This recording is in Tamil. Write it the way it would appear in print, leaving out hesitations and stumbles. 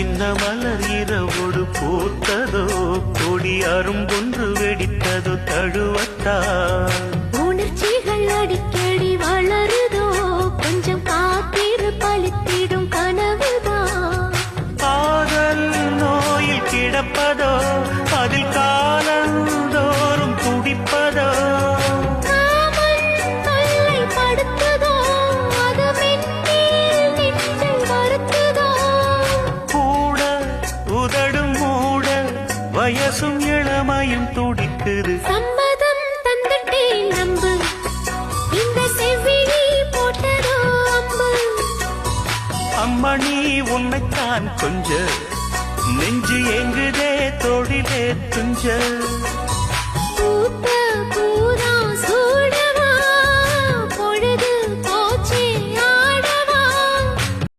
சின்ன மலர் இரவோடு பூத்ததோ கொடி அரும்பொன்று வெடித்ததோ தழுவத்தான் உணர்ச்சிகள் அடிக்கடி வளருதோ கொஞ்சம் காத்திரு பலித்திடும் கனவுதான் காதல் நோயில் கிடப்பதோ அதில் காலந்தோறும் துடிப்பதோ காமன் தொல்லை படுத்துதோ அது மென்மேல் நெஞ்சை வருத்துதோ கூட உதடும் மூட வயசும் இளமையும் துடிக்குது சம்மதம் தந்துட்டேன் நம்பு இந்த செவ்விழி போட்டதோ அம்பு அம்மணி உன்னைத்தான் கொஞ்ச நெஞ்சு எங்குதே தொழிலே துஞ்ச பூத்த